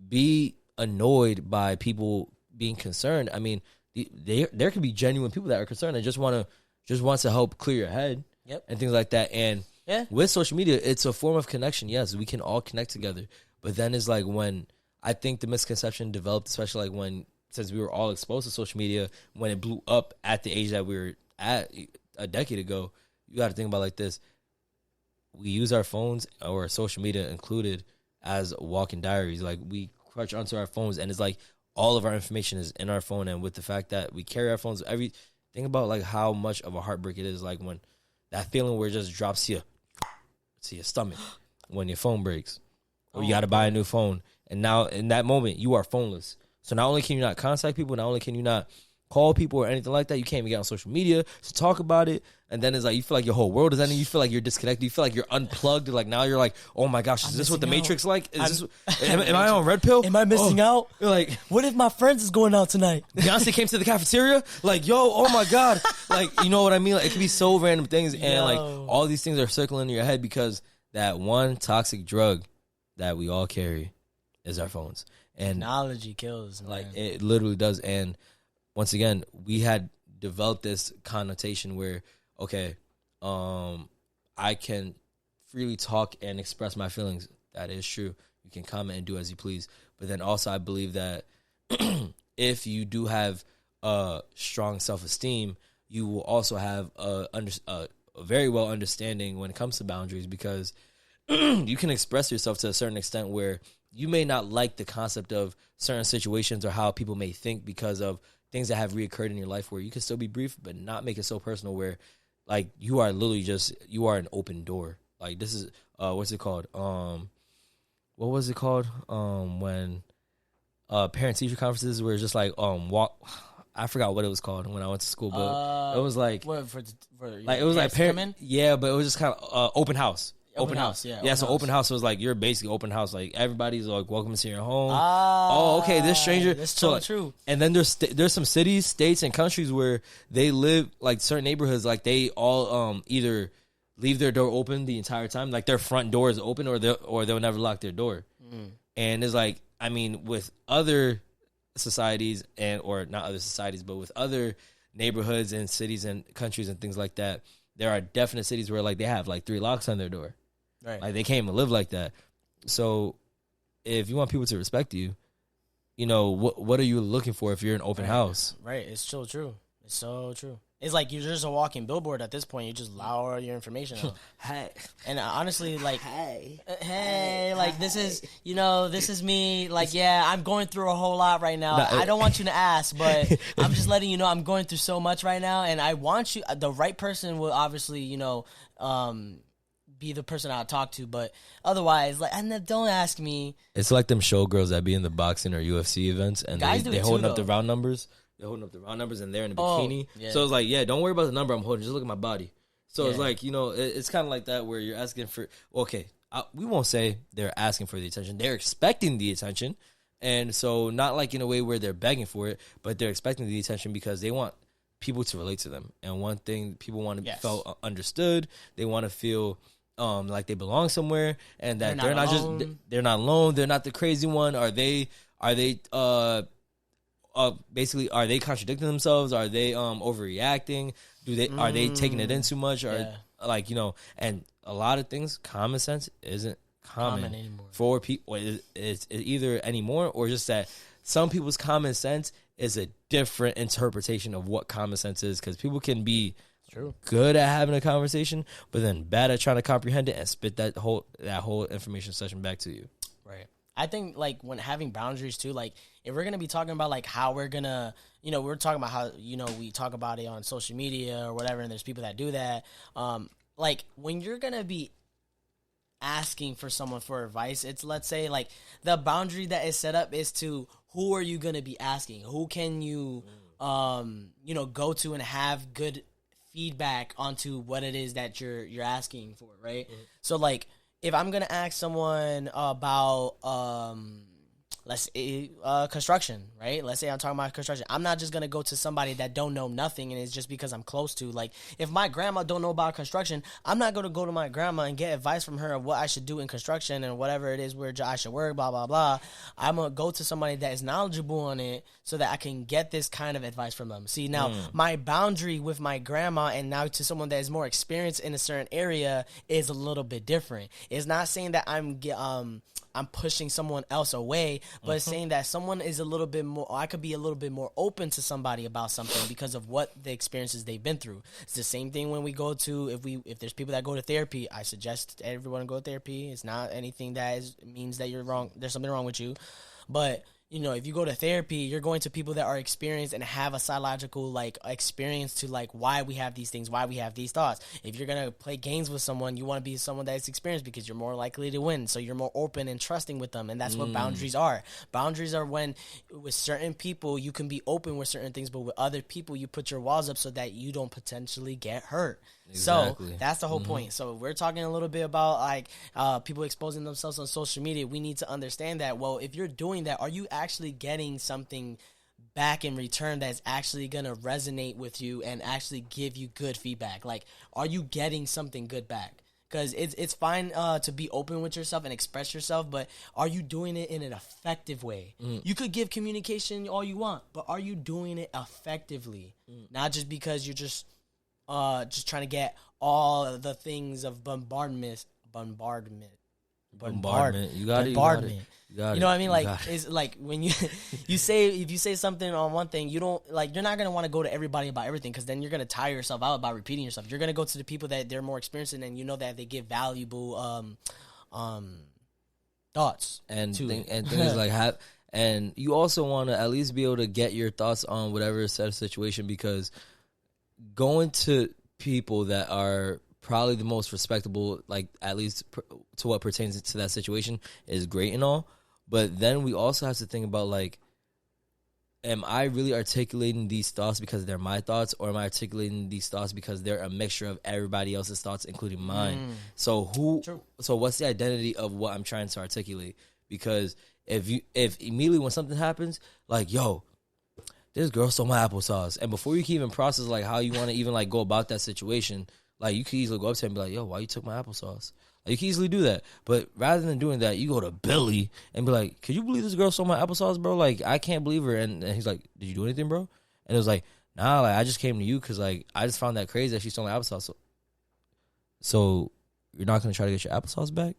be annoyed by people being concerned, I mean, there can be genuine people that are concerned and just wants to help clear your head and things like that. And with social media, it's a form of connection. Yes, we can all connect together. But then it's like when I think the misconception developed, especially like since we were all exposed to social media, when it blew up at the age that we were at a decade ago, you got to think about like this. We use our phones, or social media included, as walking diaries. Like, we crutch onto our phones, and it's like all of our information is in our phone. And with the fact that we carry our phones, think about like how much of a heartbreak it is, like when that feeling where it just drops to your stomach when your phone breaks, or you got to buy a new phone. And now in that moment, you are phoneless. So not only can you not contact people, not only can you not call people or anything like that, you can't even get on social media to talk about it. And then it's like, you feel like your whole world is ending. You feel like you're disconnected. You feel like you're unplugged. Like, now you're like, oh my gosh, is this what the Matrix like? Am I on red pill? Am I missing out? Like, what if my friends is going out tonight? Beyonce came to the cafeteria? Like, yo, oh my God. Like, you know what I mean? Like, it could be so random things. And like, all these things are circling in your head because that one toxic drug that we all carry is our phones. And technology kills, man. Like, it literally does. And once again, we had developed this connotation where, okay, I can freely talk and express my feelings. That is true. You can comment and do as you please. But then also, I believe that if you do have a strong self-esteem, you will also have a very well understanding when it comes to boundaries, because you can express yourself to a certain extent where you may not like the concept of certain situations or how people may think because of things that have reoccurred in your life, where you can still be brief but not make it so personal where like you are literally you are an open door. Like, this is what's it called? What was it called? When parent teacher conferences where it's just like I forgot what it was called when I went to school, but it was like what, like it was like parent, yeah, but it was just kind of open house. Open house, yeah. Yeah, so open house was like, you're basically open house. Like, everybody's like, welcome to your home. Oh, okay, this stranger. That's so, so true. And then there's some cities, states, and countries where they live, like certain neighborhoods, like they all either leave their door open the entire time, like their front door is open, or they'll never lock their door. And it's like, I mean, with other societies or not other societies, but with other neighborhoods and cities and countries and things like that, there are definite cities where like they have like 3 locks on their door. Right. Like they can't even live like that. So if you want people to respect you, you know, what are you looking for if you're an open house? Right. It's so true. It's so true. It's like you're just a walking billboard at this point. You just lower your information out. Hey. And honestly, like, hey, like this is me. Like, yeah, I'm going through a whole lot right now. I don't want you to ask, but I'm just letting you know I'm going through so much right now. And I want you, the right person will obviously, be the person I'll talk to, but otherwise, like, and then don't ask me. It's like them showgirls that be in the boxing or UFC events, and they holding up the round numbers. They're holding up the round numbers, and they're in a bikini. Yeah. So it's like, yeah, don't worry about the number I'm holding. Just look at my body. So it's like, it's kind of like that where you're asking for. Okay, we won't say they're asking for the attention. They're expecting the attention, and so not like in a way where they're begging for it, but they're expecting the attention because they want people to relate to them. And one thing, people want to feel understood. They want to feel like they belong somewhere, and that they're not alone. They're not the crazy one. Are they basically, are they contradicting themselves? Are they overreacting? Are they taking it in too much? Or like, and a lot of things, common sense isn't common anymore for people. It's either anymore, or just that some people's common sense is a different interpretation of what common sense is, because people can be good at having a conversation, but then bad at trying to comprehend it and spit that whole information session back to you. Right. I think, like, when having boundaries too, like, if we're gonna be talking about like how we're gonna, we're talking about how we talk about it on social media or whatever, and there's people that do that. Like, when you're gonna be asking for someone for advice, it's, let's say, like, the boundary that is set up is to who are you gonna be asking? Who can you go to and have good feedback onto what it is that you're asking for, right? So, like, if I'm gonna ask someone about let's say construction, right? Let's say I'm talking about construction. I'm not just gonna go to somebody that don't know nothing, and it's just because I'm close to. Like, if my grandma don't know about construction, I'm not gonna go to my grandma and get advice from her of what I should do in construction and whatever it is where I should work, blah blah blah. I'm gonna go to somebody that is knowledgeable on it so that I can get this kind of advice from them. See, now my boundary with my grandma and now to someone that is more experienced in a certain area is a little bit different. It's not saying that I'm pushing someone else away, but it's saying that someone is a little bit more, I could be a little bit more open to somebody about something because of what the experiences they've been through. It's the same thing when we go to, if there's people that go to therapy, I suggest everyone to go to therapy. It's not anything that means that you're wrong. There's something wrong with you. But if you go to therapy, you're going to people that are experienced and have a psychological, like, experience to, like, why we have these things, why we have these thoughts. If you're going to play games with someone, you want to be someone that's experienced because you're more likely to win. So you're more open and trusting with them. And that's what boundaries are. Boundaries are when, with certain people, you can be open with certain things, but with other people, you put your walls up so that you don't potentially get hurt. Exactly. So that's the whole point. So we're talking a little bit about, like, people exposing themselves on social media. We need to understand that, well, if you're doing that, are you actually getting something back in return that's actually going to resonate with you and actually give you good feedback? Like, are you getting something good back? Because it's fine to be open with yourself and express yourself, but are you doing it in an effective way? You could give communication all you want, but are you doing it effectively? Not just because you're just trying to get all the things of bombardment. You got it. You know what I mean? Like, it's like when if you say something on one thing, you don't, like, you're not gonna want to go to everybody about everything, because then you're gonna tire yourself out about repeating yourself. You're gonna go to the people that they're more experienced in, and that they give valuable thoughts and things like and you also want to at least be able to get your thoughts on whatever set of situation, because going to people that are probably the most respectable, like, at least to what pertains to that situation, is great and all. But then we also have to think about, like, am I really articulating these thoughts because they're my thoughts, or am I articulating these thoughts because they're a mixture of everybody else's thoughts, including mine? So what's the identity of what I'm trying to articulate? Because if immediately when something happens, like, yo, this girl stole my applesauce, and before you can even process like how you want to even like go about that situation, like you could easily go up to her and be like, yo, why you took my applesauce? Like, you can easily do that. But rather than doing that, you go to Billy and be like, could you believe this girl stole my applesauce, bro? Like, I can't believe her. And he's like, did you do anything, bro? And it was like, nah, like, I just came to you because, like, I just found that crazy that she stole my applesauce. So you're not going to try to get your applesauce back?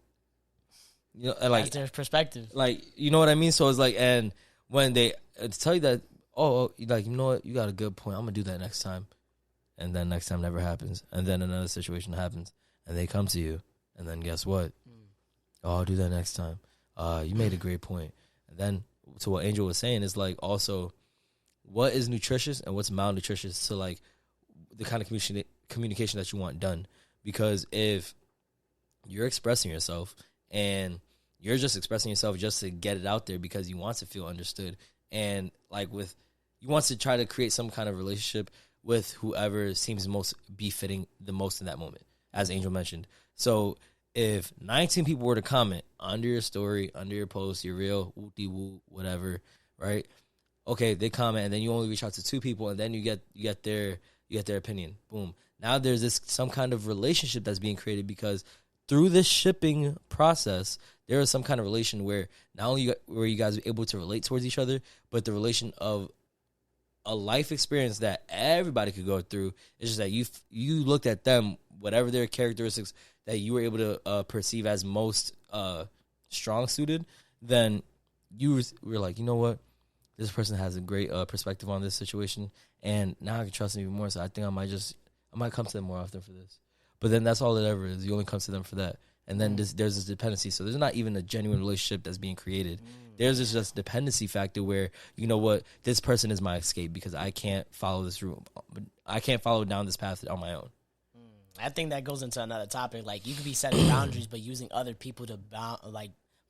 You know, and like, that's their perspective. Like, you know what I mean? So it's like, and when they tell you that, oh, like, you know what? You got a good point. I'm going to do that next time. And then next time never happens. And then another situation happens. And they come to you. And then guess what? Oh, I'll do that next time. You made a great point. And then to what Angel was saying is like also what is nutritious and what's malnutritious to like the kind of communication that you want done. Because if you're expressing yourself and you're just expressing yourself just to get it out there because you want to feel understood, and like you want to try to create some kind of relationship with whoever seems most befitting the most in that moment, as Angel mentioned. So if 19 people were to comment under your story, under your post, your reel, woo-dee-woo, whatever, right? Okay, they comment, and then you only reach out to 2 people, and then you get their opinion. Boom. Now there's this some kind of relationship that's being created because through this shipping process, there is some kind of relation where not only were you guys able to relate towards each other, but the relation of a life experience that everybody could go through. It's just that you looked at them, whatever their characteristics that you were able to perceive as most strong suited, then you were like, you know what, this person has a great perspective on this situation, and now I can trust them even more. So I think I might come to them more often for this. But then that's all it ever is. You only come to them for that, and then there's this dependency. So there's not even a genuine relationship that's being created. There's this just dependency factor where, you know what, this person is my escape because I can't follow this route. I can't follow down this path on my own. I think that goes into another topic. Like, you could be setting boundaries, but using other people to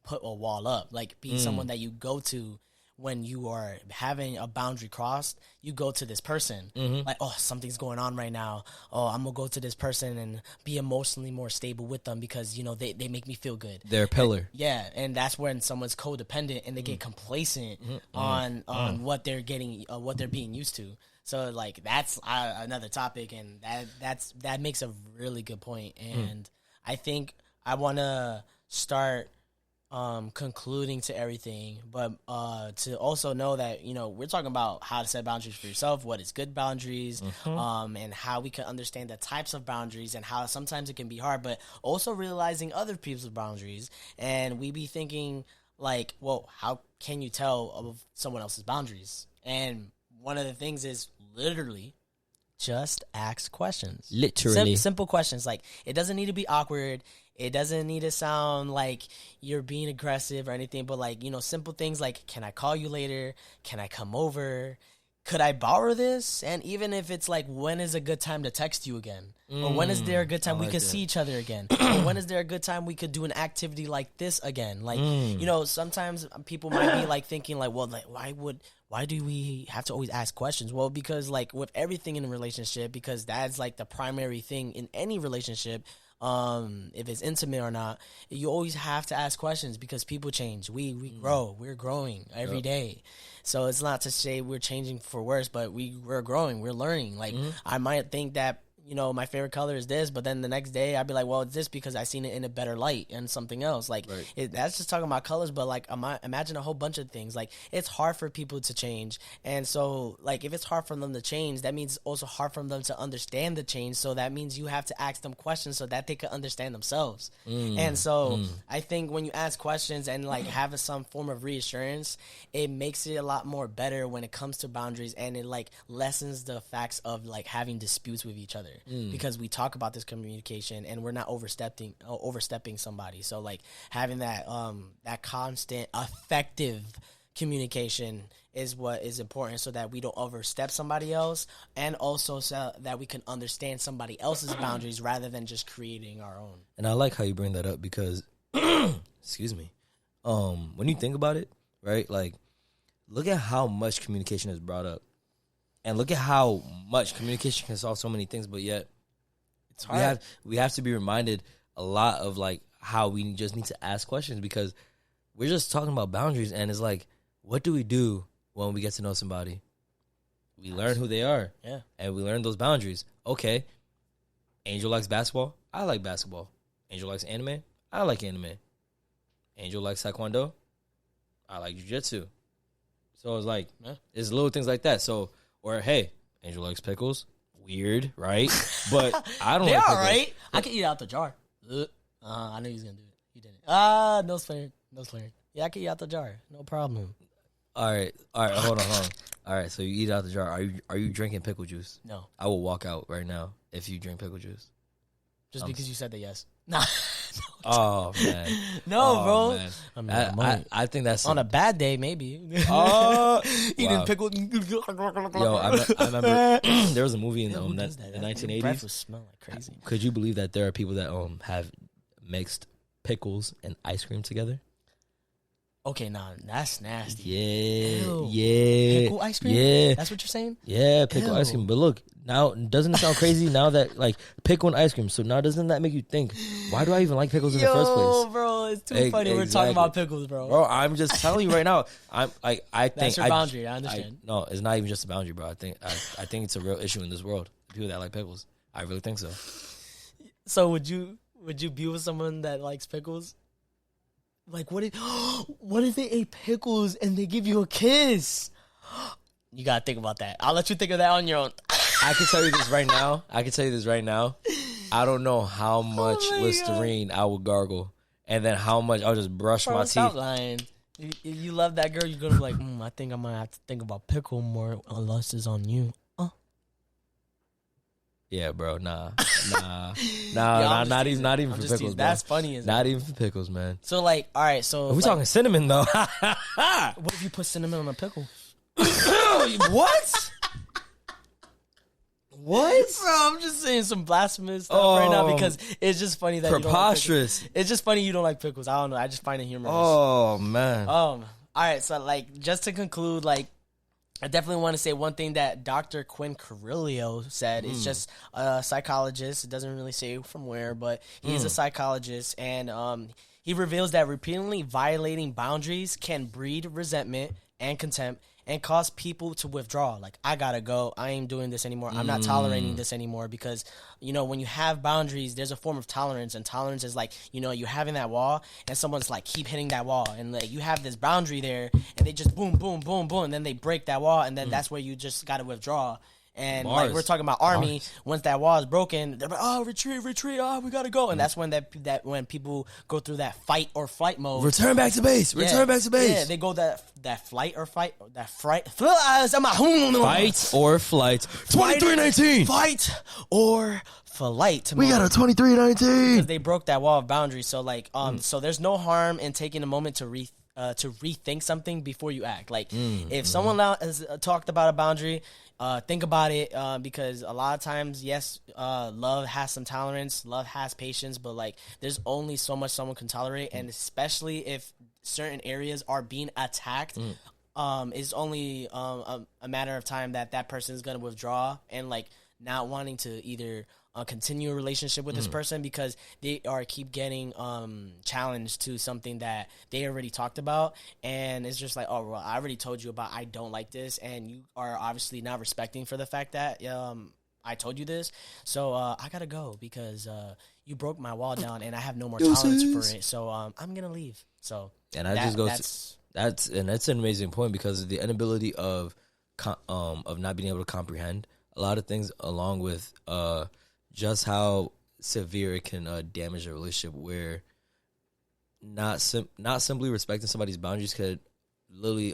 put a wall up. Like, being someone that you go to when you are having a boundary crossed. You go to this person. Like, oh, something's going on right now. Oh, I'm going to go to this person and be emotionally more stable with them because, you know, they make me feel good. They're a pillar. And that's when someone's codependent and they get complacent on what they're getting, what they're being used to. So, like, that's another topic, and that makes a really good point. And I think I want to start concluding to everything, but to also know that, you know, we're talking about how to set boundaries for yourself, what is good boundaries, and how we can understand the types of boundaries and how sometimes it can be hard, but also realizing other people's boundaries. And we be thinking, like, well, how can you tell of someone else's boundaries? And one of the things is literally just ask questions. Literally. Simple questions. Like, it doesn't need to be awkward. It doesn't need to sound like you're being aggressive or anything, but, like, you know, simple things like, can I call you later? Can I come over? Could I borrow this? And even if it's like, when is a good time to text you again? Or when is there a good time we could see each other again? Or when is there a good time we could do an activity like this again? Like, you know, sometimes people might be like thinking like, well, like, why do we have to always ask questions? Well, because, like, with everything in a relationship, because that's like the primary thing in any relationship, if it's intimate or not, you always have to ask questions because people change. We grow. We're growing every day. So it's not to say we're changing for worse, but we're growing. We're learning. Like, I might think that, you know, my favorite color is this, but then the next day I'd be like, well, it's this because I seen it in a better light and something else. Like, that's just talking about colors, but, like, imagine a whole bunch of things. Like, it's hard for people to change. And so, like, if it's hard for them to change, that means it's also hard for them to understand the change. So that means you have to ask them questions so that they can understand themselves. And so I think when you ask questions and, like, have some form of reassurance, it makes it a lot more better when it comes to boundaries, and it, like, lessens the facts of, like, having disputes with each other. Because we talk about this communication and we're not overstepping somebody. So, like, having that that constant effective communication is what is important, so that we don't overstep somebody else, and also so that we can understand somebody else's boundaries rather than just creating our own. And I like how you bring that up because excuse me, when you think about it, right, like, look at how much communication is brought up. And look at how much communication can solve so many things, but yet It's hard. we have to be reminded a lot of like how we just need to ask questions, because we're just talking about boundaries, and it's like, what do we do when we get to know somebody? We learn who they are. Yeah. And we learn those boundaries. Okay. Angel likes basketball. I like basketball. Angel likes anime. I like anime. Angel likes taekwondo. I like jiu-jitsu. So it's like, it's little things like that. So, or hey, Angel likes pickles. Weird, right? But I don't They like are pickles. right. I can eat out the jar. I knew he was gonna do it. He didn't. No swearing. No swearing. Yeah, I can eat out the jar. No problem. All right. Hold on. All right, so you eat out the jar. Are you drinking pickle juice? No. I will walk out right now if you drink pickle juice. Just because you said that, yes. Nah. Oh man. No, bro. Man. I think that's on a bad day, maybe. Oh, Eating wow. pickle. Yo, I remember there was a movie in the 1980s. Breath would smell like crazy. Could you believe that there are people that have mixed pickles and ice cream together? Okay, nah, that's nasty. Yeah, Ew. yeah. Pickle ice cream? Yeah. That's what you're saying? Yeah, pickle ice cream. But look, now, doesn't it sound crazy now that, like, pickle and ice cream? So now doesn't that make you think, why do I even like pickles in the first place? Bro, it's too funny. We're talking about pickles, bro. Bro, I'm just telling you right now. I think That's your boundary. I understand. No, it's not even just a boundary, bro. I think it's a real issue in this world. People that like pickles. I really think so. So would you be with someone that likes pickles? Like, what if they ate pickles and they give you a kiss? You gotta think about that. I'll let you think of that on your own. I can tell you this right now. I don't know how much Listerine I would gargle, and then how much I'll just brush my Stop teeth. lying. You love that girl. You're gonna be like, I think I might have to think about pickle more unless it's on you. Yeah, bro. Nah, Yo, not even for pickles, bro. That's funny. Not even for pickles, man. So, like, all right. So, We talking cinnamon though? what if you put cinnamon on a pickle? What? What? Bro, I'm just saying some blasphemous stuff right now because it's just funny that preposterous. You don't like pickles. It's just funny you don't like pickles. I don't know. I just find it humorous. Oh man. All right. So, like, just to conclude, like, I definitely want to say one thing that Dr. Quinn Carrillo said. It's just a psychologist. It doesn't really say from where, but he's a psychologist, and he reveals that repeatedly violating boundaries can breed resentment and contempt and cause people to withdraw. Like, I gotta go. I ain't doing this anymore. I'm not tolerating this anymore because, when you have boundaries, there's a form of tolerance, and tolerance is like, you're having that wall and someone's like, keep hitting that wall, and like you have this boundary there and they just boom, boom, boom, boom, and then they break that wall, and then that's where you just gotta withdraw. And like we're talking about army, once that wall is broken, they're like, oh, retreat, we gotta go. And that's when that when people go through that fight or flight mode. Return back to base. Yeah, they go that flight or fight, that fright. Fight or flight. 2319. Fight or flight. We got a 2319. Because they broke that wall of boundaries. So like, so there's no harm in taking a moment to rethink something before you act. Like, if someone has talked about a boundary, think about it, because a lot of times, yes, love has some tolerance, love has patience, but like, there's only so much someone can tolerate, and especially if certain areas are being attacked, it's only a matter of time that person is going to withdraw and like not wanting to either continue a relationship with this person because they keep getting challenged to something that they already talked about, and it's just like, oh, well, I already told you about I don't like this, and you are obviously not respecting for the fact that I told you this, so I gotta go because you broke my wall down and I have no more tolerance for it, so I'm gonna leave. So and that's an amazing point, because of the inability of not being able to comprehend a lot of things, along with just how severe it can damage a relationship, where not simply respecting somebody's boundaries could literally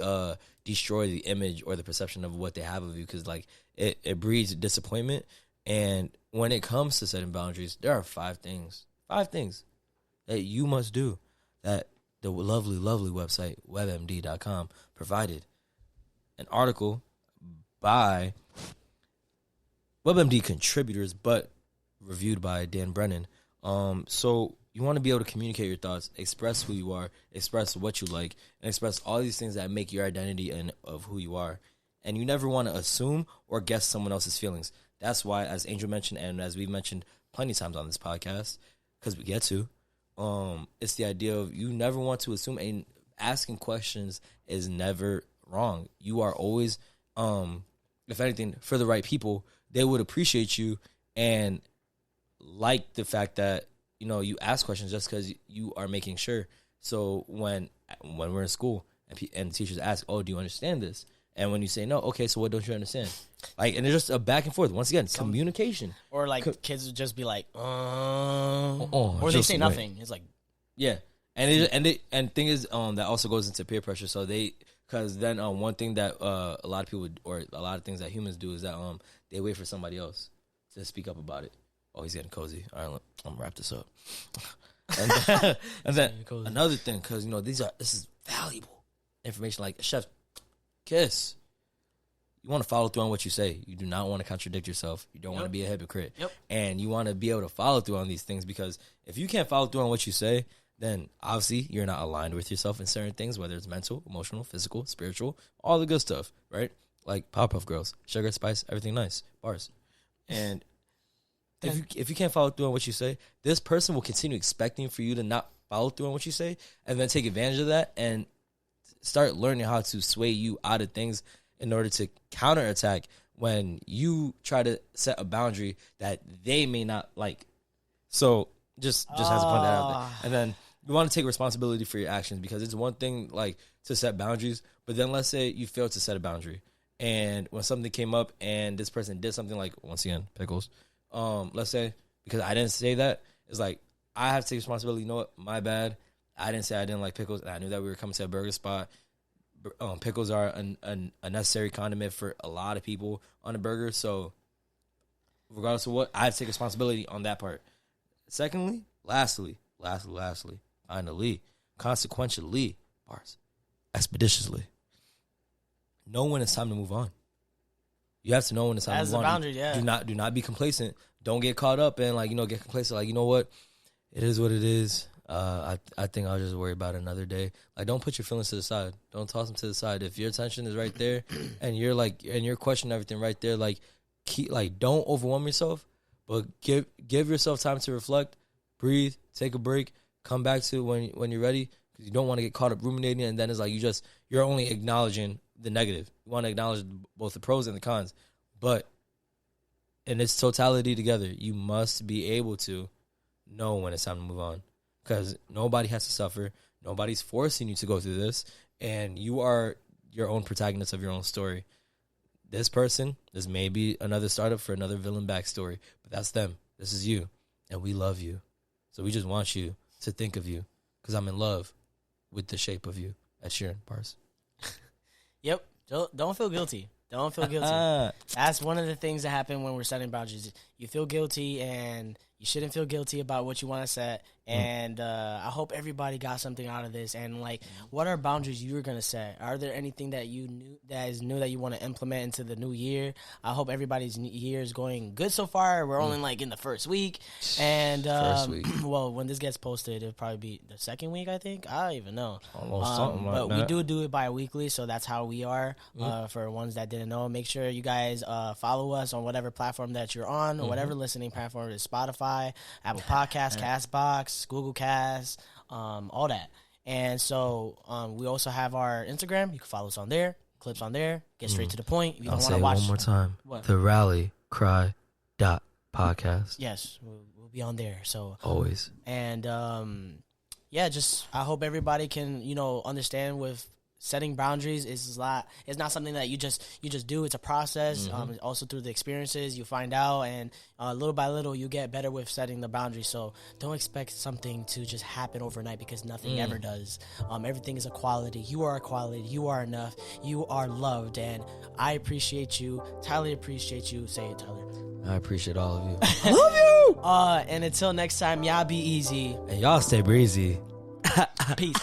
destroy the image or the perception of what they have of you, because like it breeds disappointment. And when it comes to setting boundaries, there are five things that you must do that the lovely website webmd.com provided an article by WebMD contributors, but reviewed by Dan Brennan. So you want to be able to communicate your thoughts, express who you are, express what you like, and express all these things that make your identity and of who you are. And you never want to assume or guess someone else's feelings. That's why, as Angel mentioned, and as we've mentioned plenty of times on this podcast, because we get to, it's the idea of you never want to assume, and asking questions is never wrong. You are always, if anything, for the right people, they would appreciate you and like the fact that, you know, you ask questions just because you are making sure. So when we're in school and teachers ask, oh, do you understand this? And when you say no, okay, so what don't you understand? Like, and it's just a back and forth. Once again, communication. Or like kids would just be like, or they say nothing. It's like, yeah, and thing is, that also goes into peer pressure. So because then one thing that a lot of people or a lot of things that humans do is that they wait for somebody else to speak up about it. Oh, he's getting cozy. All right, I'm gonna wrap this up. and then another thing, because you know this is valuable information. Like, chef, kiss. You want to follow through on what you say. You do not want to contradict yourself. You don't want to be a hypocrite. And you want to be able to follow through on these things, because if you can't follow through on what you say, then obviously you're not aligned with yourself in certain things, whether it's mental, emotional, physical, spiritual, all the good stuff, right? Like Powerpuff Girls, sugar, spice, everything nice, bars. And if you can't follow through on what you say, this person will continue expecting for you to not follow through on what you say, and then take advantage of that and start learning how to sway you out of things in order to counterattack when you try to set a boundary that they may not like. So just has to point that out there. And then you want to take responsibility for your actions, because it's one thing like to set boundaries, but then let's say you failed to set a boundary, and when something came up and this person did something, like, once again, pickles, let's say, because I didn't say that, it's like I have to take responsibility. You know what? My bad. I didn't say I didn't like pickles, and I knew that we were coming to a burger spot. Pickles are a necessary condiment for a lot of people on a burger. So regardless of what, I have to take responsibility on that part. Secondly, lastly, finally, consequentially, bars, expeditiously, know when it's time to move on. You have to know when it's time to move on. That's the boundary, Do not be complacent. Don't get caught up and get complacent. Like, you know what? It is what it is. I think I'll just worry about it another day. Like, don't put your feelings to the side. Don't toss them to the side. If your attention is right there and you're questioning everything right there, don't overwhelm yourself, but give yourself time to reflect, breathe, take a break, come back to when you're ready, because you don't want to get caught up ruminating, and then it's like you're only acknowledging the negative. You want to acknowledge both the pros and the cons, but in its totality together, you must be able to know when it's time to move on. Because nobody has to suffer. Nobody's forcing you to go through this. And you are your own protagonist of your own story. This may be another startup for another villain backstory. But that's them. This is you. And we love you. So we just want you to think of you. Because I'm in love with the shape of you. That's Sheeran, bars. Yep. Don't feel guilty. Don't feel guilty. That's one of the things that happen when we're setting boundaries. You feel guilty, and you shouldn't feel guilty about what you want to set. And I hope everybody got something out of this. And what are boundaries you're gonna set? Are there anything that is new that you want to implement into the new year? I hope everybody's year is going good so far. We're only in the first week, and first week. Well, when this gets posted, it'll probably be the second week. I think I don't even know. Almost something like but that. we do it bi-weekly, so that's how we are. For ones that didn't know, make sure you guys follow us on whatever platform that you're on, or whatever listening platform is. Spotify, Apple Podcasts, Castbox, Google Cast, all that. And so we also have our Instagram. You can follow us on there. Clips on there. Get straight to the point. If you I'll don't say want to watch one more time. What? The Rally Cry podcast. Yes, we'll be on there. So always. And just I hope everybody can understand with setting boundaries is it's not something that you just do. It's a process. Also through the experiences you find out, and little by little you get better with setting the boundaries. So don't expect something to just happen overnight, because nothing ever does. Everything is a quality. You are a quality. You are enough. You are loved, and I appreciate you. Tyler appreciates you. Say it, Tyler. I appreciate all of you. I love you. And until next time, y'all be easy and y'all stay breezy. Peace.